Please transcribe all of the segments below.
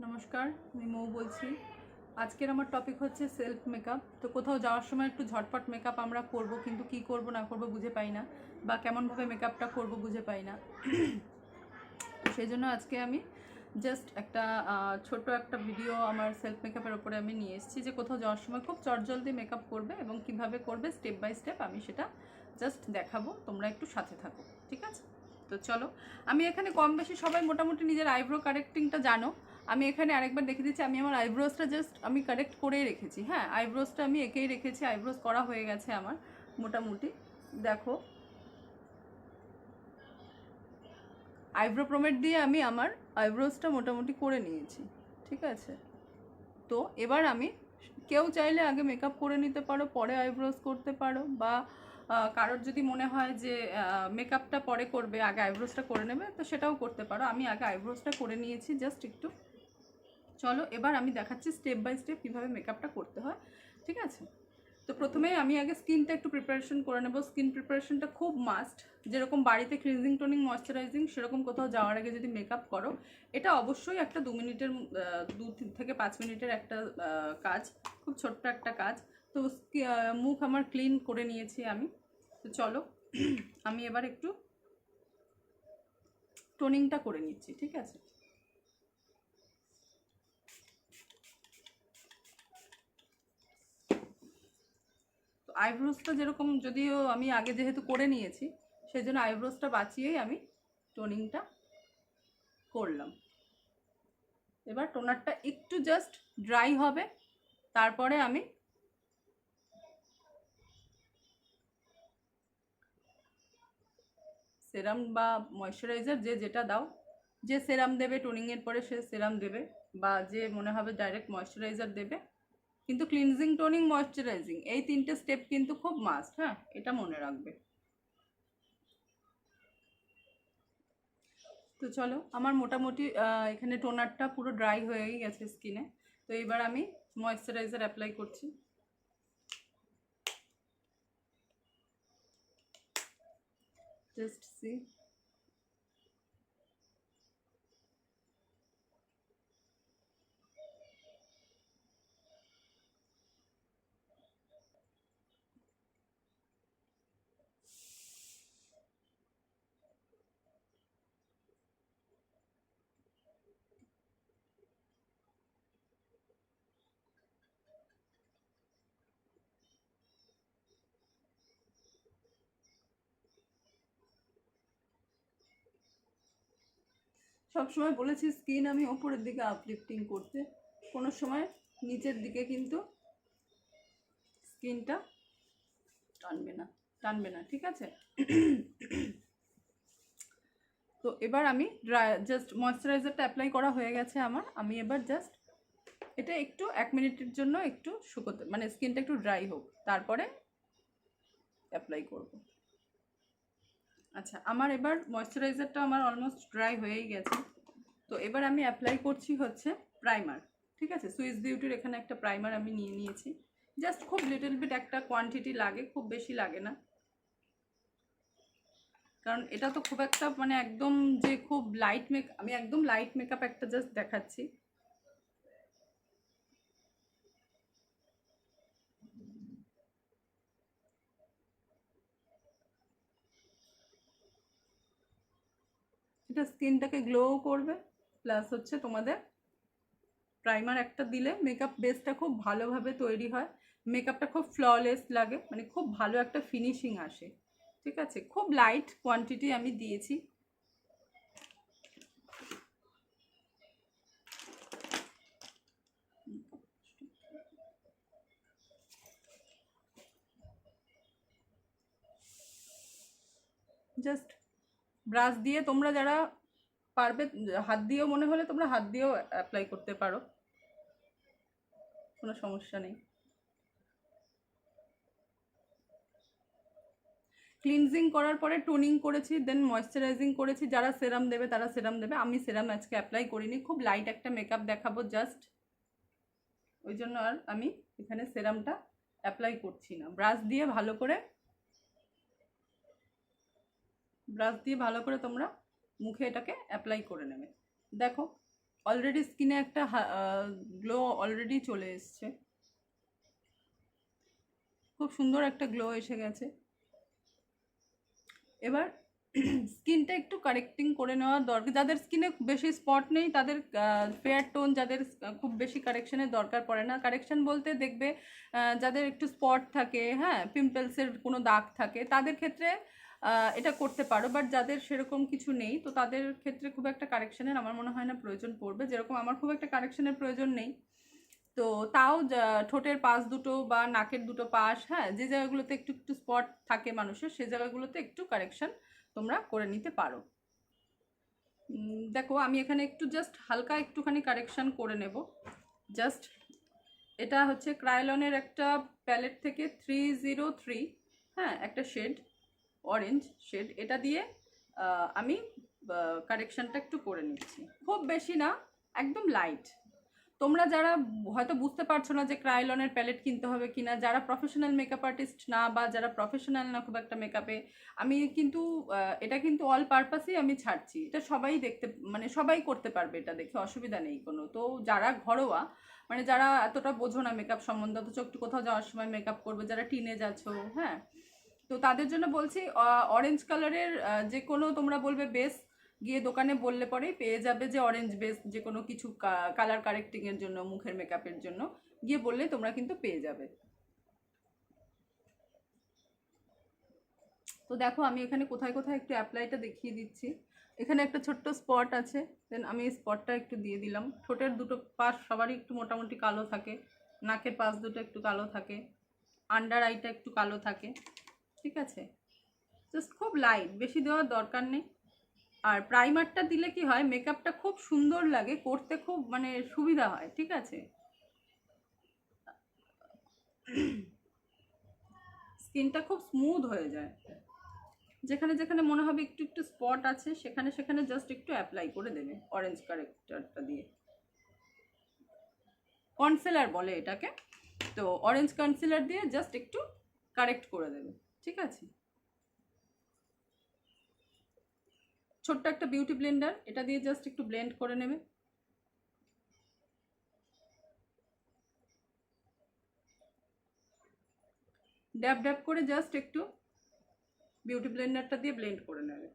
নমস্কার, আমি মৌ বলছি। আজকের আমার টপিক হচ্ছে সেলফ মেকআপ। তো কোথাও যাওয়ার সময় একটু ঝটপট মেকআপ আমরা করব, কিন্তু কি করব না করব বুঝে পাই না, বা কেমনভাবে মেকআপটা করব বুঝে পাই না। তো সেই জন্য আজকে আমি জাস্ট একটা ছোট একটা ভিডিও আমার সেলফ মেকআপের ওপরে আমি নিয়ে এসেছি, যে কোথাও যাওয়ার সময় খুব চটজলদি মেকআপ করবে এবং কিভাবে করবে স্টেপ বাই স্টেপ আমি সেটা জাস্ট দেখাবো। তোমরা একটু সাথে থাকো, ঠিক আছে? তো চলো, আমি এখানে কম বেশি সবাই মোটামুটি নিজের আইব্রো কারেক্টিংটা জানো। আমি এখানে আরেকবার দেখে দিচ্ছি, আমি আমার আইব্রোসটা জাস্ট আমি কারেক্ট করেই রেখেছি। হ্যাঁ, আইব্রোসটা আমি এঁকেই রেখেছি, আইব্রোস করা হয়ে গেছে আমার মোটামুটি। দেখো, আইব্রো প্রোমেট দিয়ে আমি আমার আইব্রোসটা মোটামুটি করে নিয়েছি, ঠিক আছে? তো এবার আমি, কেউ চাইলে আগে মেকআপ করে নিতে পারো, পরে আইব্রোস করতে পারো, বা কারোর যদি মনে হয় যে মেকআপটা পরে করবে, আগে আইব্রোসটা করে নেবে, তো সেটাও করতে পারো। আমি আগে আইব্রোসটা করে নিয়েছি জাস্ট একটু। চলো এবার আমি দেখাচ্ছি স্টেপ বাই স্টেপ কীভাবে মেকআপটা করতে হয়, ঠিক আছে? তো প্রথমেই আমি আগে স্কিনটা একটু প্রিপারেশন করে নেব। স্কিন প্রিপারেশনটা খুব মাস্ট। যেরকম বাড়িতে ক্লিনজিং টোনিং ময়শ্চারাইজিং, সেরকম কোথাও যাওয়ার আগে যদি মেকআপ করো, এটা অবশ্যই একটা 2 মিনিটের 2 থেকে 5 মিনিটের একটা কাজ, খুব ছোট্ট একটা কাজ। তো মুখ আমার ক্লিন করে নিয়েছি আমি। তো চলো আমি এবার একটু টোনিংটা করে নিচ্ছি, ঠিক আছে? তো আইব্রোসটা যেরকম, যদিও আমি আগে যেহেতু করে নিয়েছি, সেই জন্য আইব্রোসটা বাঁচিয়েই আমি টোনিংটা করলাম। এবার টোনারটা একটু জাস্ট ড্রাই হবে, তারপরে আমি সেরাম বা ময়শ্চারাইজার যে যেটা দাও, যে সেরাম দেবে টোনিংয়ের পরে সে সেরাম দেবে, বা যে মনে হবে ডাইরেক্ট ময়শ্চারাইজার দেবে। কিন্তু ক্লিনজিং টোনিং ময়শ্চারাইজিং এই 3টে স্টেপ কিন্তু খুব মাস্ট। হ্যাঁ, এটা মনে রাখবে। তো চলো, আমার মোটামুটি এখানে টোনারটা পুরো ড্রাই হয়েই গেছে স্কিনে। তো এবার আমি ময়শ্চারাইজার অ্যাপ্লাই করছি। জাস্ট সি, সবসময় বলেছি স্কিন আমি ওপরের দিকে আপলিফটিং করতে, কোনো সময় নিচের দিকে কিন্তু স্কিনটা টানবে না, ঠিক আছে? তো এবার আমি জাস্ট ময়শ্চারাইজারটা অ্যাপ্লাই করা হয়ে গেছে আমার। আমি এবার জাস্ট এটা একটু 1 মিনিটের জন্য একটু শুকোতে, মানে স্কিনটা একটু ড্রাই হোক, তারপরে অ্যাপ্লাই করব। আচ্ছা, আমার এবার ময়শ্চারাইজারটা আমার অলমোস্ট ড্রাই হয়েই গেছে। তো এবার আমি অ্যাপ্লাই করছি হচ্ছে প্রাইমার, ঠিক আছে? সুইস বিউটির এখানে একটা প্রাইমার আমি নিয়ে নিয়েছি। জাস্ট খুব লিটল বিট একটা কোয়ান্টিটি লাগে, খুব বেশি লাগে না, কারণ এটা তো খুব একটা মানে একদম যে খুব লাইট আমি একদম লাইট মেকআপ একটা জাস্ট দেখাচ্ছি। এটা স্কিনটাকে গ্লোও করবে, প্লাস হচ্ছে তোমাদের প্রাইমার একটা দিলে মেকআপ বেসটা খুব ভালোভাবে তৈরি হয়, মেকআপটা খুব ফ্ললেস লাগে, মানে খুব ভালো একটা ফিনিশিং আসে, ঠিক আছে? খুব লাইট কোয়ান্টিটি আমি দিয়েছি। জাস্ট ব্রাশ দিয়ে, তোমরা যারা পারবে হাত দিয়েও, মনে হলে তোমরা হাত দিয়েও অ্যাপ্লাই করতে পারো, কোনো সমস্যা নেই। ক্লিনজিং করার পরে টোনিং করেছি, দেন ময়শ্চারাইজিং করেছি। যারা সেরাম দেবে তারা সেরাম দেবে, আমি সেরাম আজকে অ্যাপ্লাই করিনি, খুব লাইট একটা মেকআপ দেখাবো জাস্ট, ওই জন্য আর আমি এখানে সেরামটা অ্যাপ্লাই করছি না। ব্রাশ দিয়ে ভালো করে তোমরা মুখে এটাকে অ্যাপ্লাই করে নেবে। দেখো, অলরেডি স্কিনে একটা গ্লো অলরেডি চলে এসছে, খুব সুন্দর একটা গ্লো এসে গেছে। এবার স্কিনটা একটু কারেক্টিং করে নেওয়ার দরকার, যাদের স্কিনে বেশি স্পট নেই তাদের ফেয়ার টোন, যাদের খুব বেশি কারেকশনের দরকার পড়ে না। কারেকশন বলতে দেখবে যাদের একটু স্পট থাকে, হ্যাঁ, পিম্পলসের কোনো দাগ থাকে, তাদের ক্ষেত্রে এটা করতে পারো। বাট যাদের সেরকম কিছু নেই তো তাদের ক্ষেত্রে খুব একটা কারেকশনের আমার মনে হয় না প্রয়োজন পড়বে। যেরকম আমার খুব একটা কারেকশনের প্রয়োজন নেই, তো তাও ঠোঁটের পাশ দুটো বা নাকের দুটো পাশ, হ্যাঁ, যে জায়গাগুলোতে একটু একটু স্পট থাকে মানুষের, সেই জায়গাগুলোতে একটু কারেকশন তোমরা করে নিতে পারো। দেখো আমি এখানে একটু জাস্ট হালকা একটুখানি কারেকশন করে নেব। জাস্ট এটা হচ্ছে ক্রায়োলনের একটা প্যালেট থেকে 303, হ্যাঁ, একটা শেড, অরেঞ্জ শেড, এটা দিয়ে আমি কারেকশনটা একটু করে নিচ্ছি। খুব বেশি না, একদম লাইট। তোমরা যারা হয়তো বুঝতে পারছো না যে ক্রায়োলনের প্যালেট কিনতে হবে কিনা, যারা প্রফেশনাল মেকআপ আর্টিস্ট না বা যারা প্রফেশনাল না খুব একটা মেকআপে, আমি কিন্তু এটা কিন্তু অল পারপাসই আমি ছাড়ছি। এটা সবাই দেখতে, মানে সবাই করতে পারবে, এটা দেখে অসুবিধা নেই কোনো। তো যারা ঘরোয়া, মানে যারা এতটা বোঝো না মেকআপ সম্বন্ধে, অথচ একটু কোথাও যাওয়ার সময় মেকআপ করবে, যারা টিনেজ আছো, হ্যাঁ, তো তাদের জন্য বলছি অরেঞ্জ কালারের যে কোনো, তোমরা বলবে বেস, গিয়ে দোকানে বললে পরেই পেয়ে যাবে যে অরেঞ্জ বেস যে কোনো কিছু কালার কারেক্টিংয়ের জন্য, মুখের মেকআপের জন্য গিয়ে বললে তোমরা কিন্তু পেয়ে যাবে। তো দেখো আমি এখানে কোথায় কোথায় একটু অ্যাপ্লাইটা দেখিয়ে দিচ্ছি। এখানে একটা ছোট্ট স্পট আছে, দেন আমি এই স্পটটা একটু দিয়ে দিলাম। ঠোঁটের দুটো পাশ সবারই একটু মোটামুটি কালো থাকে, নাকের পাশ দুটো একটু কালো থাকে, আন্ডার আইটা একটু কালো থাকে, ঠিক আছে। জাস্ট খুব লাইট, বেশি দেওয়ার দরকার নেই। আর প্রাইমারটা দিলে কি হয়, মেকআপটা খুব সুন্দর লাগে করতে, খুব মানে সুবিধা হয়, ঠিক আছে। স্কিনটা খুব স্মুথ হয়ে যায়। যেখানে যেখানে মনে হবে একটু একটু স্পট আছে, সেখানে সেখানে জাস্ট একটু অ্যাপ্লাই করে দেবে অরেঞ্জ কারেক্টারটা দিয়ে। কনসিলার বলে এটাকে। তো অরেঞ্জ কনসিলার দিয়ে জাস্ট একটু কারেক্ট করে দেবে, ঠিক আছে। ছোট্ট একটা বিউটি ব্লেন্ডার, এটা দিয়ে জাস্ট একটু ব্লেন্ড করে নেবে। ড্যাব ড্যাব করে জাস্ট একটু বিউটি ব্লেন্ডারটা দিয়ে ব্লেন্ড করে নেবে।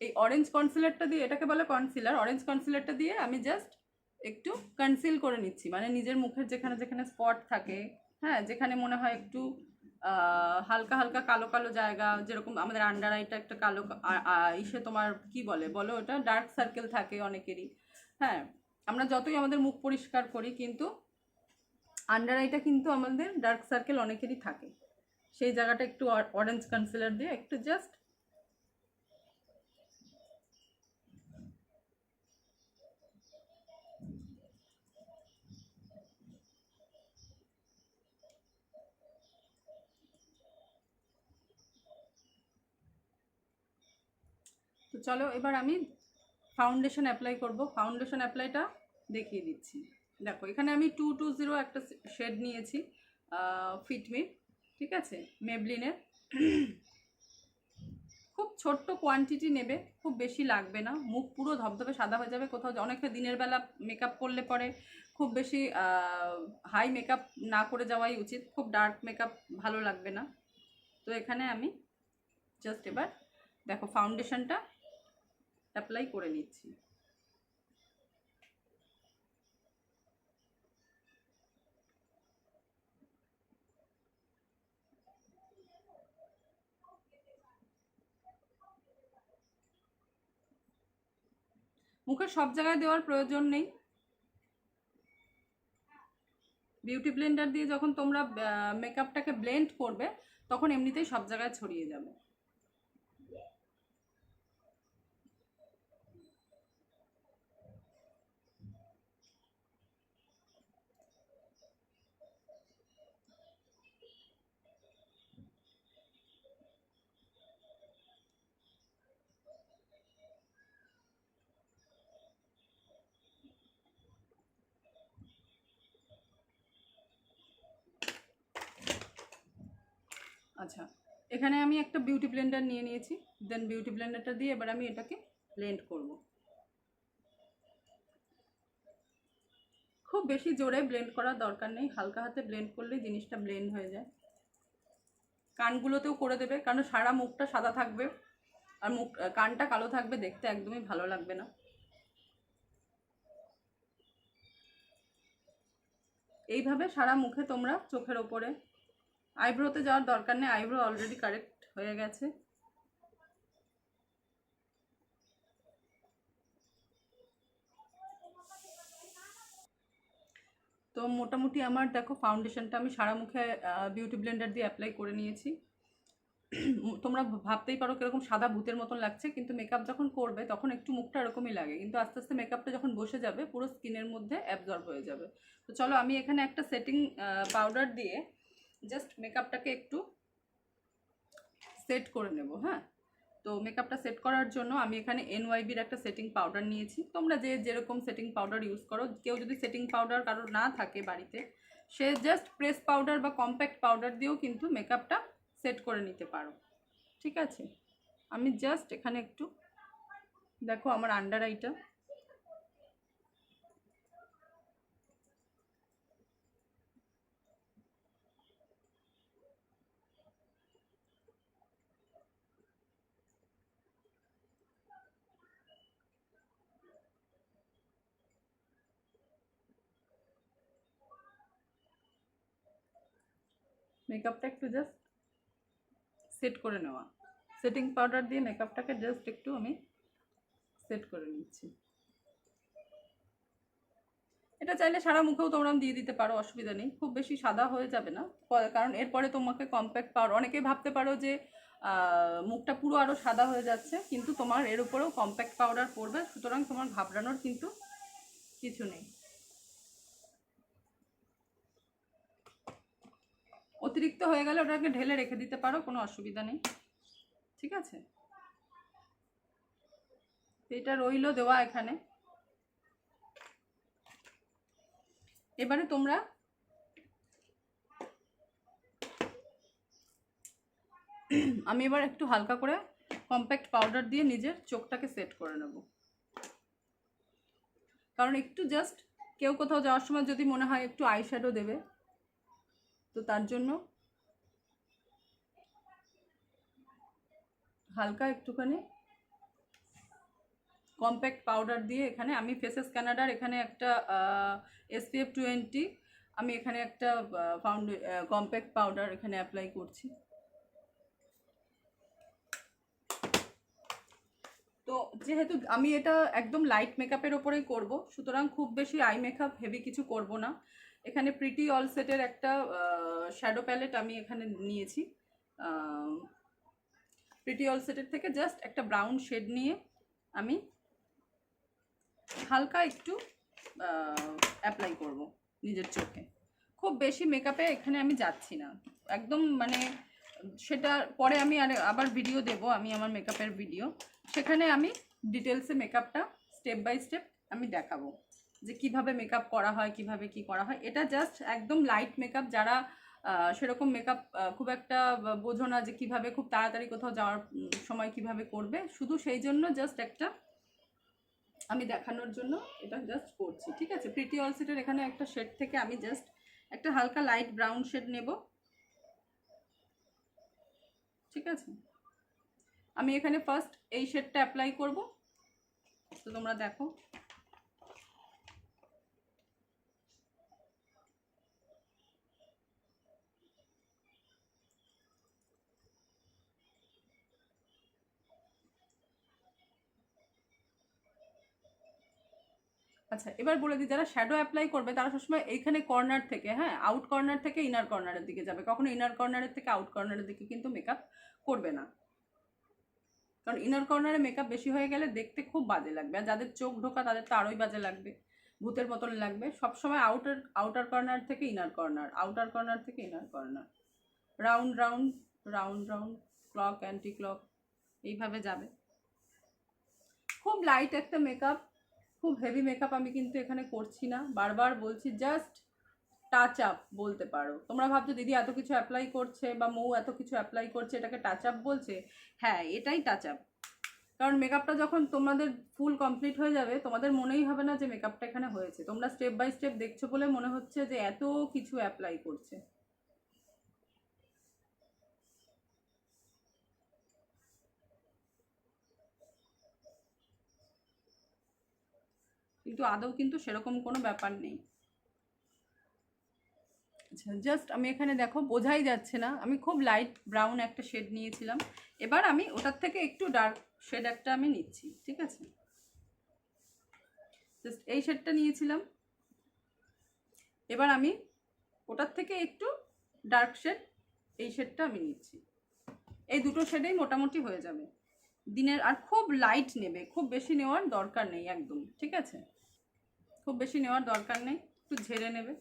এই অরেঞ্জ কনসিলারটা দিয়ে, এটাকে বলে কনসিলার, অরেঞ্জ কনসিলারটা দিয়ে আমি জাস্ট একটু কনসিল করে নিচ্ছি, মানে নিজের মুখের যেখানে যেখানে স্পট থাকে, হ্যাঁ, যেখানে মনে হয় একটু হালকা হালকা কালো কালো জায়গা, যেরকম আমাদের আন্ডার আইটা একটা কালো ইসে, তোমার কি বলে বলো, ওটা ডার্ক সার্কেল থাকে অনেকেরই, হ্যাঁ। আমরা যতই আমাদের মুখ পরিষ্কার করি কিন্তু আন্ডার আইটা কিন্তু আমাদের ডার্ক সার্কেল অনেকেরই থাকে। সেই জায়গাটা একটু অরেঞ্জ কনসিলার দিয়ে একটু জাস্ট তো চলো এবার আমি ফাউন্ডেশন অ্যাপ্লাই করব। ফাউন্ডেশন অ্যাপ্লাইটা দেখিয়ে দিচ্ছি। দেখো এখানে আমি 220 একটা শেড নিয়েছি, ফিটমি, ঠিক আছে, মেবলিনের। খুব ছোট্ট কোয়ান্টিটি নেবে, খুব বেশি লাগবে না, মুখ পুরো ধবধবে সাদা হয়ে যাবে। কোথাও অনেকটা দিনের বেলা মেকআপ করলে পরে খুব বেশি হাই মেকআপ না করে যাওয়াই উচিত, খুব ডার্ক মেকআপ ভালো লাগবে না। তো এখানে আমি জাস্ট এবার দেখো ফাউন্ডেশনটা অ্যাপ্লাই করে নিচ্ছি। মুখের সব জায়গায় দেওয়ার প্রয়োজন নেই। বিউটি ব্লেন্ডার দিয়ে যখন তোমরা মেকআপটাকে ব্লেন্ড করবে তখন এমনিতেই সব জায়গায় ছড়িয়ে যাবে। আচ্ছা, এখানে আমি একটা বিউটি ব্লেন্ডার নিয়ে নিয়েছি। দেন বিউটি ব্লেন্ডারটা দিয়ে এবার আমি এটাকে ব্লেন্ড করব। খুব বেশি জোরে ব্লেন্ড করার দরকার নেই, হালকা হাতে ব্লেন্ড করলেই জিনিসটা ব্লেন্ড হয়ে যায়। কানগুলোতেও করে দেবে, কারণ সারা মুখটা সাদা থাকবে আর কানটা কালো থাকবে, দেখতে একদমই ভালো লাগবে না। এইভাবে সারা মুখে তোমরা চোখের ওপরে, আইব্রোতে যাওয়ার দরকার নেই, আইব্রো অলরেডি কারেক্ট হয়ে গেছে। তো মোটামুটি আমার দেখো ফাউন্ডেশনটা আমি সারা মুখে বিউটি ব্লেন্ডার দিয়ে অ্যাপ্লাই করে নিয়েছি। তোমরা ভাবতেই পারো কিরকম সাদা ভূতের মতন লাগছে, কিন্তু মেকআপ যখন করবে তখন একটু মুখটা এরকমই লাগে, কিন্তু আস্তে আস্তে মেকআপটা যখন বসে যাবে পুরো স্কিনের মধ্যে অ্যাবজর্ব হয়ে যাবে। তো চলো আমি এখানে একটা সেটিং পাউডার দিয়ে জাস্ট মেকআপটাকে একটু সেট করে নেব। হ্যাঁ, তো মেকআপটা সেট করার জন্য আমি এখানে এনওয়াইবির একটা সেটিং পাউডার নিয়েছি। তোমরা যেরকম সেটিং পাউডার ইউজ করো, কেউ যদি সেটিং পাউডার কারোর না থাকে বাড়িতে, সে জাস্ট প্রেস পাউডার বা কম্প্যাক্ট পাউডার দিয়েও কিন্তু মেকআপটা সেট করে নিতে পারো। ঠিক আছে, আমি জাস্ট এখানে একটু দেখো আমার আন্ডার আইটা, মেকআপটা একটু জাস্ট সেট করে নেওয়া, সেটিং পাউডার দিয়ে মেকআপটাকে জাস্ট একটু আমি সেট করে নিচ্ছি। এটা চাইলে সারা মুখেও তোমরা দিয়ে দিতে পারো, অসুবিধা নেই, খুব বেশি সাদা হয়ে যাবে না, কারণ এরপরে তোমাকে কম্প্যাক্ট পাউডার, অনেকেই ভাবতে পারো যে মুখটা পুরো আরও সাদা হয়ে যাচ্ছে, কিন্তু তোমার এর উপরেও কম্প্যাক্ট পাউডার পড়বে, সুতরাং তোমার ঘাবড়ানোর কিন্তু কিছু নেই। অতিরিক্ত হয়ে গেলে ওটাকে ঢেলে রেখে দিতে পারো, কোনো অসুবিধা নেই। ঠিক আছে, এটা রইলো দেওয়া এখানে। এবারে তোমরা আমি এবার একটু হালকা করে কম্প্যাক্ট পাউডার দিয়ে নিজের চোখটাকে সেট করে নেব, কারণ একটু জাস্ট কেউ কোথাও যাওয়ার সময় যদি মনে হয় একটু আইশ্যাডো দেবে, তো তার জন্য হালকা একটুখানি কম্প্যাক্ট পাউডার দিয়ে এখানে আমি ফেসেস কানাডার এখানে একটা SPF 20, আমি এখানে একটা কম্প্যাক্ট পাউডার এখানে অ্যাপ্লাই করছি। তো যেহেতু আমি এটা একদম লাইট মেকআপের ওপরেই করব, সুতরাং খুব বেশি আই মেকআপ হেভি কিছু করব না। এখানে প্রিটি অল সেটের একটা শ্যাডো প্যালেট আমি এখানে নিয়েছি, প্রিটি অল সেটের থেকে জাস্ট একটা ব্রাউন শেড নিয়ে আমি হালকা একটু অ্যাপ্লাই করব নিজের চোখে। খুব বেশি মেকআপে এখানে আমি যাচ্ছি না একদম, মানে সেটা পরে আমি আবার ভিডিও দেব, আমি আমার মেকআপের ভিডিও, সেখানে আমি ডিটেলসে মেকআপটা স্টেপ বাই স্টেপ আমি দেখাবো যে কিভাবে মেকআপ করা হয়, কিভাবে কি করা হয়। এটা জাস্ট একদম লাইট মেকআপ, যারা সেরকম মেকআপ খুব একটা বোঝো না যে কিভাবে খুব তাড়াতাড়ি কোথাও যাওয়ার সময় কিভাবে করবে, শুধু সেই জন্য জাস্ট একটা আমি দেখানোর জন্য এটা জাস্ট করছি। ঠিক আছে, প্রিটি অল সেটের এখানে একটা শেড থেকে আমি জাস্ট একটা হালকা লাইট ব্রাউন শেড নেব। ঠিক আছে, আমি এখানে ফার্স্ট এই শেডটা অ্যাপ্লাই করব, তো তোমরা দেখো। আচ্ছা, এবার বলে দিই, যারা শ্যাডো অ্যাপ্লাই করবে তারা সবসময় এইখানে কর্নার থেকে, হ্যাঁ, আউট কর্নার থেকে ইনার কর্নারের দিকে যাবে, কখনো ইনার কর্নারের থেকে আউট কর্নারের দিকে কিন্তু মেকআপ করবে না, কারণ ইনার কর্নারে মেকআপ বেশি হয়ে গেলে দেখতে খুব বাজে লাগবে, আর যাদের চোখ ঢোকা তাদের তো আরোই বাজে লাগবে, ভূতের মতন লাগবে। সবসময় আউটার কর্নার থেকে ইনার কর্নার, আউটার কর্নার থেকে inner corner, round round round round, clock anti clock, এইভাবে যাবে। খুব লাইট একটা মেকআপ, খুব হেভি মেকআপ আমি কিন্তু এখানে করছি না, বারবার বলছি, জাস্ট টাচ আপ বলতে পারো। তোমরা ভাবছো দিদি এত কিছু অ্যাপ্লাই করছে বা মৌ এত কিছু অ্যাপ্লাই করছে, এটাকে টাচ আপ বলছে? হ্যাঁ, এটাই টাচ আপ, কারণ মেকআপটা যখন তোমাদের ফুল কমপ্লিট হয়ে যাবে তোমাদের মনেই হবে না যে মেকআপটা এখানে হয়েছে, তোমরা স্টেপ বাই স্টেপ দেখছো বলে মনে হচ্ছে যে এত কিছু অ্যাপ্লাই করছে। কিন্তু আদৌ কিন্তু সেরকম কোনো ব্যাপার নেই। আচ্ছা, জাস্ট আমি এখানে দেখো বোঝাই যাচ্ছে না, আমি খুব লাইট ব্রাউন একটা শেড নিয়েছিলাম, এবার আমি ওটার থেকে একটু ডার্ক শেড একটা আমি নিচ্ছি, ঠিক আছে? জাস্ট এই শেডটা নিয়েছিলাম, এবার আমি ওটার থেকে একটু ডার্ক শেড এই শেডটা আমি নিচ্ছি। এই দুটো শেডেই মোটামুটি হয়ে যাবে দিনের। আর খুব লাইট নেবে, খুব বেশি নেওয়ার দরকার নেই একদম, ঠিক আছে? খুব বেশি নেওয়ার দরকার নেই, একটু ঝেড়ে নেবে,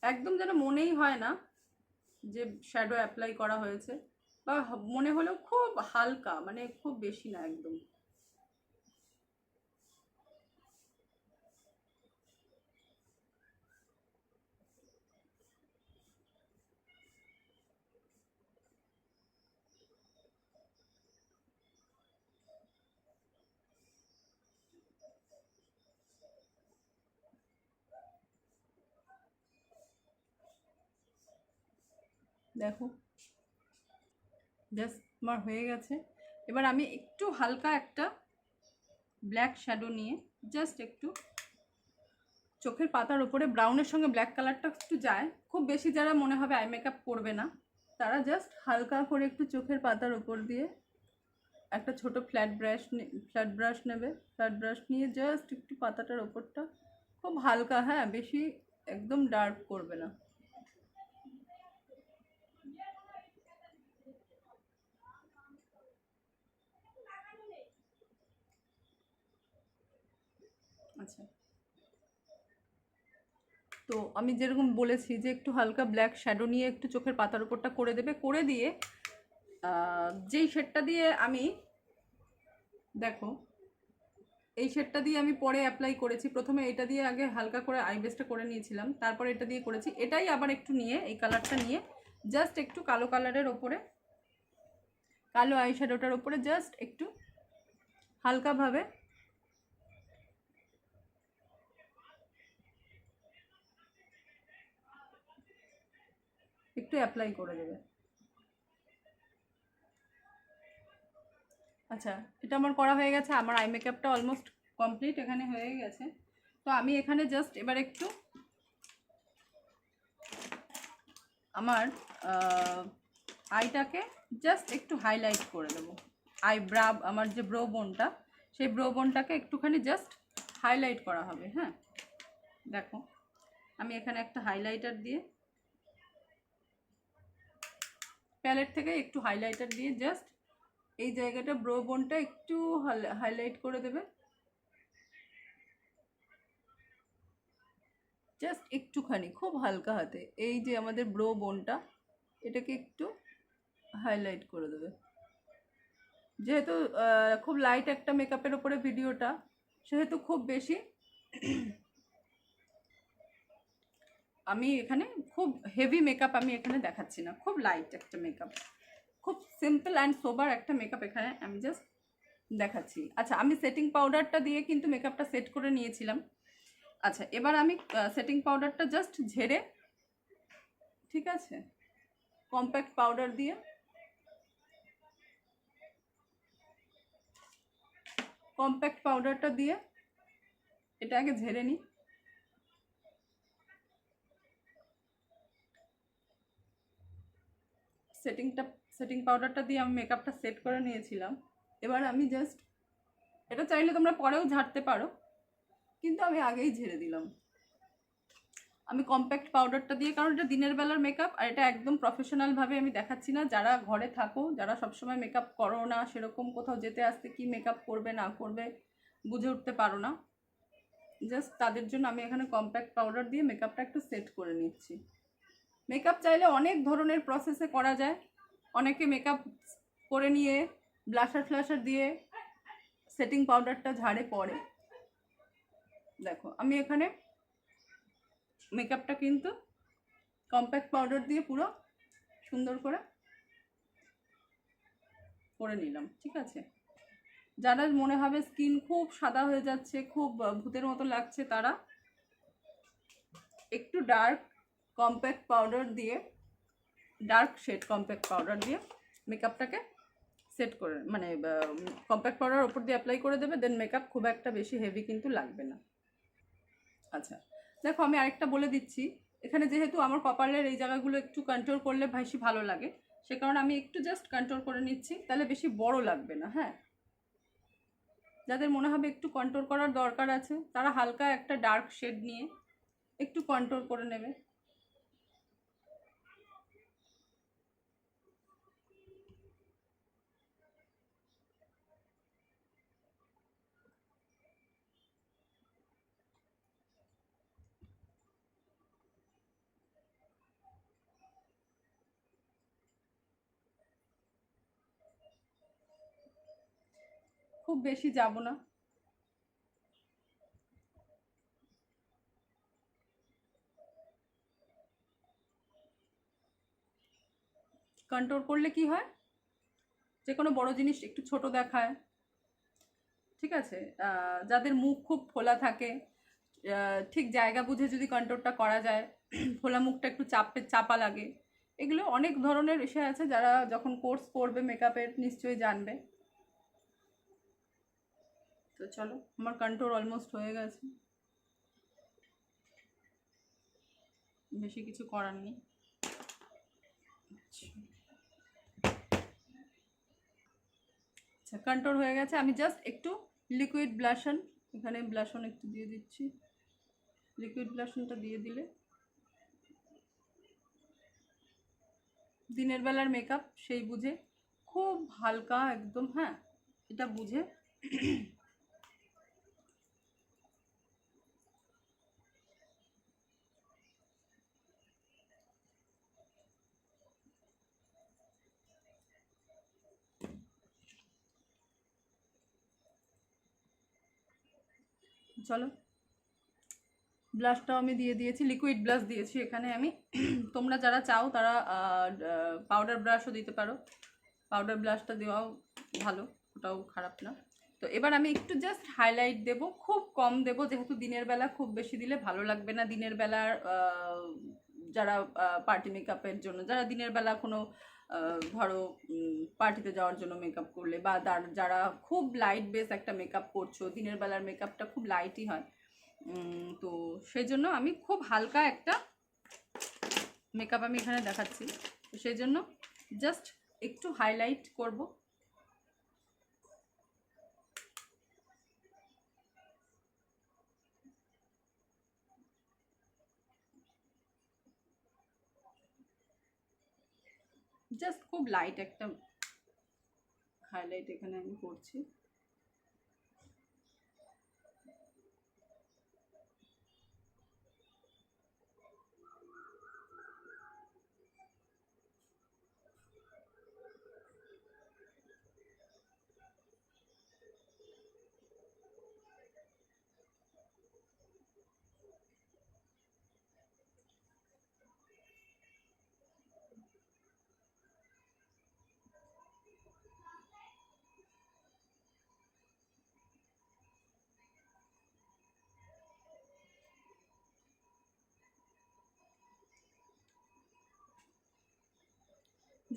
একদম যেন মনেই হয় না যে শ্যাডো অ্যাপ্লাই করা হয়েছে, বা মনে হলেও খুব হালকা, মানে খুব বেশি না একদম। দেখো জাস্ট আমার হয়ে গেছে। এবার আমি একটু হালকা একটা ব্ল্যাক শ্যাডো নিয়ে জাস্ট একটু চোখের পাতার উপরে, ব্রাউনের সঙ্গে ব্ল্যাক কালারটা একটু যায়, খুব বেশি যারা মনে হবে আই মেকআপ করবে না তারা জাস্ট হালকা করে একটু চোখের পাতার উপর দিয়ে একটা ছোট ফ্ল্যাট ব্রাশ নেবে, ফ্ল্যাট ব্রাশ নিয়ে জাস্ট একটু পাতাটার ওপরটা খুব হালকা, হ্যাঁ বেশি একদম ডার্ক করবে না। আচ্ছা, তো আমি যেরকম বলেছি যে একটু হালকা ব্ল্যাক শ্যাডো নিয়ে একটু চোখের পাতার উপরটা করে দেবে, করে দিয়ে যেই শেডটা দিয়ে আমি, দেখো এই শেডটা দিয়ে আমি পরে অ্যাপ্লাই করেছি, প্রথমে এটা দিয়ে আগে হালকা করে আইব্রেসটা করে নিয়েছিলাম, তারপরে এটা দিয়ে করেছি, এটাই আবার একটু নিয়ে এই কালারটা নিয়ে জাস্ট একটু কালো কালারের ওপরে, কালো আই শ্যাডোটার ওপরে জাস্ট একটু হালকাভাবে একটু অ্যাপ্লাই করে দেবে। আচ্ছা, এটা আমার করা হয়ে গেছে, আমার আই মেকআপটা অলমোস্ট কমপ্লিট এখানে হয়ে গেছে। তো আমি এখানে জাস্ট এবার একটু আমার আইটাকে জাস্ট একটু হাইলাইট করে দেবো। আমার যে ব্রো বোনটা, সেই ব্রো বোনটাকে একটুখানি জাস্ট হাইলাইট করা হবে। হ্যাঁ, দেখো আমি এখানে একটা হাইলাইটার দিয়ে, প্যালেট থেকে একটু হাইলাইটার দিয়ে জাস্ট এই জায়গাটা ব্রো বোনটা একটু হাইলাইট করে দেবে, জাস্ট একটুখানি খুব হালকা হাতে এই যে আমাদের ব্রো বোনটা, এটাকে একটু হাইলাইট করে দেবে। যেহেতু খুব লাইট একটা মেকআপের ওপরে ভিডিওটা, সেহেতু খুব বেশি আমি এখানে খুব হেভি মেকআপ আমি এখানে দেখাচ্ছি না, খুব লাইট একটা মেকআপ, খুব সিম্পল অ্যান্ড সোবার একটা মেকআপ এখানে আমি জাস্ট দেখাচ্ছি। আচ্ছা, আমি সেটিং পাউডারটা দিয়ে কিন্তু মেকআপটা সেট করে নিয়েছিলাম। আচ্ছা, এবার আমি সেটিং পাউডারটা জাস্ট ঝেড়ে, ঠিক আছে, কম্প্যাক্ট পাউডার দিয়ে, কম্প্যাক্ট পাউডারটা দিয়ে এটা আগে ঝেড়ে নিই। সেটিং পাউডারটা দিয়ে আমি মেকআপটা সেট করে নিয়েছিলাম। এবার আমি জাস্ট, এটা চাইলে তোমরা পরেও ঝাড়তে পারো, কিন্তু আমি আগেই ঝেড়ে দিলাম। আমি কম্প্যাক্ট পাউডারটা দিয়ে, কারণ এটা দিনের বেলার মেকআপ, আর এটা একদম প্রফেশনালভাবে আমি দেখাচ্ছি না। যারা ঘরে থাকো, যারা সবসময় মেকআপ করো না, সেরকম কোথাও যেতে আসতে কি মেকআপ করবে না করবে বুঝে উঠতে পারো না, জাস্ট তাদের জন্য আমি এখানে কম্প্যাক্ট পাউডার দিয়ে মেকআপটা একটু সেট করে নিচ্ছি। মেকআপ চাইলে অনেক ধরনের প্রসেসে করা যায়। অনেকে মেকআপ করে নিয়ে ব্লাশার দিয়ে সেটিং পাউডারটা ঝাড়ে পরে। দেখো আমি এখানে মেকআপটা কিন্তু কম্প্যাক্ট পাউডার দিয়ে পুরো সুন্দর করে করে নিলাম। ঠিক আছে, যারা মনে হবে স্কিন খুব সাদা হয়ে যাচ্ছে, খুব ভূতের মতো লাগছে, তারা একটু ডার্ক কম্প্যাক্ট পাউডার দিয়ে, ডার্ক শেড কম্প্যাক্ট পাউডার দিয়ে মেকআপটাকে সেট করে, মানে কম্প্যাক্ট পাউডার ওপর দিয়ে অ্যাপ্লাই করে দেবে, দেন মেকআপ খুব একটা বেশি হেভি কিন্তু লাগবে না। আচ্ছা দেখো, আমি আরেকটা বলে দিচ্ছি, এখানে যেহেতু আমার কপালের এই জায়গাগুলো একটু কন্ট্রোল করলে বেশি ভালো লাগে, সে কারণে আমি একটু জাস্ট কন্ট্রোল করে নিচ্ছি, তাহলে বেশি বড় লাগবে না। হ্যাঁ, যাদের মনে হবে একটু কন্ট্রোল করার দরকার আছে, তারা হালকা একটা ডার্ক শেড নিয়ে একটু কন্ট্রোল করে নেবে। খুব বেশি যাব না। কন্ট্রোল করলে কি হয়, যে কোনো বড় জিনিস একটু ছোট দেখায়। ঠিক আছে, যাদের মুখ খুব ফোলা থাকে, ঠিক জায়গা বুঝে যদি কন্ট্রোলটা করা যায়, ফোলা মুখটা একটু চাপা লাগে, এগুলো অনেক ধরনের বিষয় আছে, যারা যখন কোর্স করবে মেকআপের নিশ্চয়ই জানবে। তো চলো, আমার কন্ট্রোল অলমোস্ট হয়ে গেছে, বেশি কিছু করার নেই। আচ্ছা, কন্ট্রোল হয়ে গেছে, আমি জাস্ট একটু লিকুইড ব্লাশন, এখানে ব্লাশন একটু দিয়ে দিচ্ছি। লিকুইড ব্লাশনটা দিয়ে দিলে দিনের বেলার মেকআপ সেই বুঝে, খুব হালকা একদম, হ্যাঁ, এটা বুঝে চলো, ব্লাশটাও আমি দিয়ে দিয়েছি, লিকুইড ব্লাশ দিয়েছি এখানে আমি। তোমরা যারা চাও তারা পাউডার ব্রাশও দিতে পারো, পাউডার ব্লাশটা দেওয়াও ভালো, ওটাও খারাপ না। তো এবার আমি একটু জাস্ট হাইলাইট দেব, খুব কম দেব, যেহেতু দিনের বেলা খুব বেশি দিলে ভালো লাগবে না। দিনের বেলার যারা পার্টি মেকআপের জন্য, যারা দিনের বেলা কোনো ধরো পার্টিতে যাওয়ার জন্য মেকআপ করলে, বা যারা খুব লাইট বেস একটা মেকআপ করছো, দিনের বেলার মেকআপটা খুব লাইটই হয়, তো সেই জন্য আমি খুব হালকা একটা মেকআপ আমি এখানে দেখাচ্ছি। তো সেই জন্য জাস্ট একটু হাইলাইট করব। জাস্ট খুব লাইট একটা হাইলাইট এখানে আমি করছি।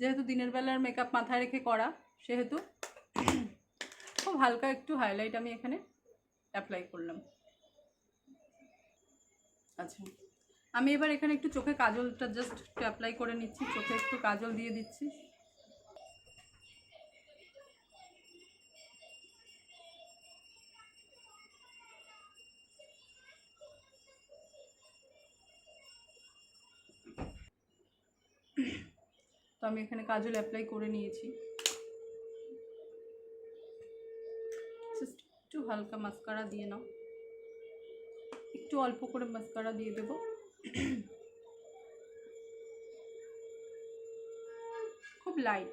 যেহেতু দিনের বেলার মেকআপ মাথায় রেখে করা, সেহেতু খুব হালকা একটু হাইলাইট আমি এখানে অ্যাপ্লাই করলাম। আচ্ছা, আমি এবার এখানে একটু চোখে কাজলটা জাস্ট একটু অ্যাপ্লাই করে নিচ্ছি, চোখে একটু কাজল দিয়ে দিচ্ছি। তো আমি এখানে কাজল অ্যাপ্লাই করে নিয়েছি, জাস্ট একটু হালকা মাস্কারা দিয়ে নাও, একটু অল্প করে মাস্কারা দিয়ে দেবো। খুব লাইট।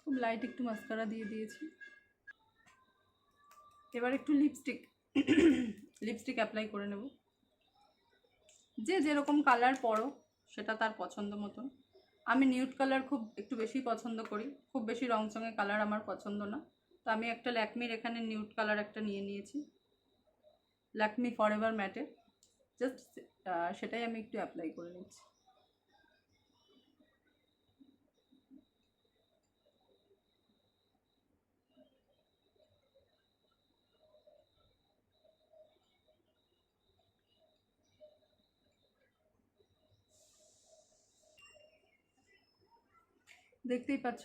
খুব লাইট একটু মাস্কারা দিয়ে দিয়েছি। এবার একটু লিপস্টিক অ্যাপ্লাই করে নেব। যে যেরকম কালার পরো সেটা তার পছন্দ মতন। আমি নিউড কালার খুব একটু বেশি পছন্দ করি, খুব বেশি রংচঙে কালার আমার পছন্দ না। তো আমি একটা ল্যাকমির এখানে নিউড কালার একটা নিয়ে নিয়েছি, ল্যাকমি ফরএভার ম্যাটে। জাস্ট সেটাই আমি একটু অ্যাপ্লাই করে নিচ্ছি। দেখতেই পাচ্ছ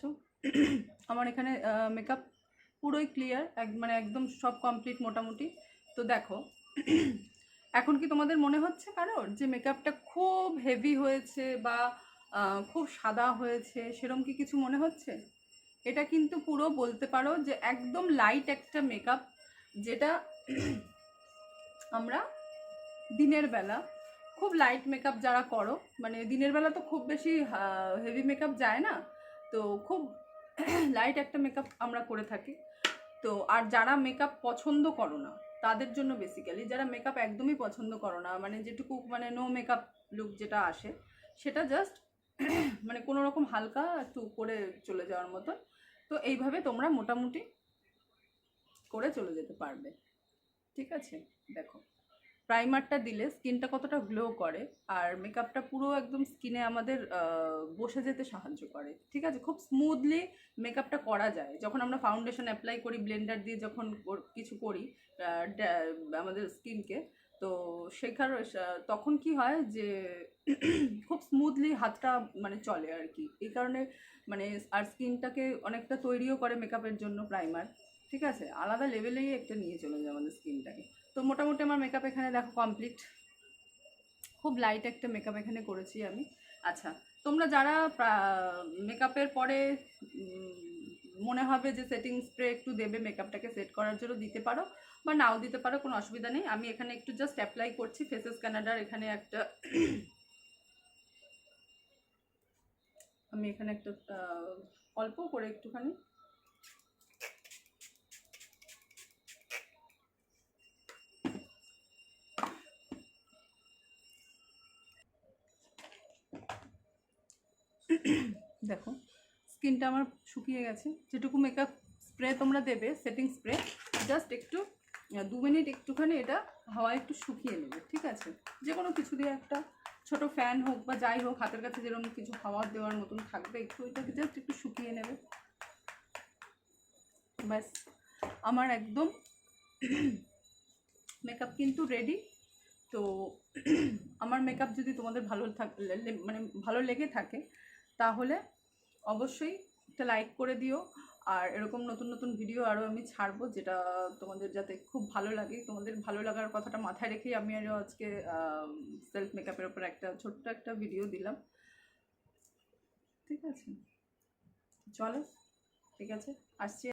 আমার এখানে মেকআপ পুরোই ক্লিয়ার, মানে একদম সব কমপ্লিট মোটামুটি। তো দেখো এখন কি তোমাদের মনে হচ্ছে কারোর যে মেকআপটা খুব হেভি হয়েছে বা খুব সাদা হয়েছে, সেরকম কি কিছু মনে হচ্ছে? এটা কিন্তু পুরো বলতে পারো যে একদম লাইট একটা মেকআপ, যেটা আমরা দিনের বেলা খুব লাইট মেকআপ যারা করো, মানে দিনের বেলা তো খুব বেশি হেভি মেকআপ যায় না, তো খুব লাইট একটা মেকআপ আমরা করে থাকি। তো আর যারা মেকআপ পছন্দ করো না তাদের জন্য বেসিক্যালি, যারা মেকআপ একদমই পছন্দ করো না, মানে যেটুকু মানে নো মেকআপ লুক যেটা আসে সেটা জাস্ট মানে কোনো রকম হালকা একটু করে চলে যাওয়ার মতন, তো এইভাবে তোমরা মোটামুটি করে চলে যেতে পারবে। ঠিক আছে, দেখো প্রাইমারটা দিলে স্কিনটা কতটা গ্লো করে, আর মেকআপটা পুরো একদম স্কিনে আমাদের বসে যেতে সাহায্য করে। ঠিক আছে, খুব স্মুথলি মেকআপটা করা যায় যখন আমরা ফাউন্ডেশন অ্যাপ্লাই করি, ব্লেন্ডার দিয়ে যখন কিছু করি আমাদের স্কিনকে। তো সেখানে তখন কি হয় যে খুব স্মুথলি হাতটা মানে চলে আর কি, এই কারণে মানে আর স্কিনটাকে অনেকটা তৈরিও করে মেকআপের জন্য প্রাইমার। ঠিক আছে, আলাদা লেভেলেই একটা নিয়ে চলে যায় আমাদের স্কিনটাকে। তো মোটামুটি আমার মেকআপ এখানে দেখো কমপ্লিট, খুব লাইট একটা মেকআপ এখানে করেছি আমি। আচ্ছা, তোমরা যারা মেকআপের পরে মনে হবে যে সেটিং স্প্রে একটু দেবে মেকআপটাকে সেট করার জন্য, দিতে পারো বা নাও দিতে পারো, কোনো অসুবিধা নেই। আমি এখানে একটু জাস্ট অ্যাপ্লাই করছি ফেসেস কানাডার এখানে একটা আমি এখানে একটা অল্প করে একটুখানি দেখো স্কিনটা আমার শুকিয়ে গেছে। যেটুকু মেকআপ স্প্রে তোমরা দেবে সেটিং স্প্রে, জাস্ট একটু 2 মিনিট একটুখানি এটা হাওয়ায় একটু শুকিয়ে নেবে। ঠিক আছে, যে কোনো কিছু দিয়ে একটা ছোট ফ্যান হোক বা যাই হোক, হাতের কাছে যেরকম কিছু হাওয়া দেওয়ার মতন থাকবে, একটু এটাকে জাস্ট একটু শুকিয়ে নেবে। ব্যাস, আমার একদম মেকআপ কিন্তু রেডি। তো আমার মেকআপ যদি তোমাদের মানে ভালো লেগে থাকে তাহলে অবশ্যই একটা লাইক করে দিও। আর এরকম নতুন নতুন ভিডিও আরও আমি ছাড়বো, যেটা তোমাদের যাতে খুব ভালো লাগে। তোমাদের ভালো লাগার কথাটা মাথায় রেখেই আমি আরও আজকে সেলফ মেকআপের ওপর একটা ছোট্ট একটা ভিডিও দিলাম। ঠিক আছে, চলো, ঠিক আছে, আসছি।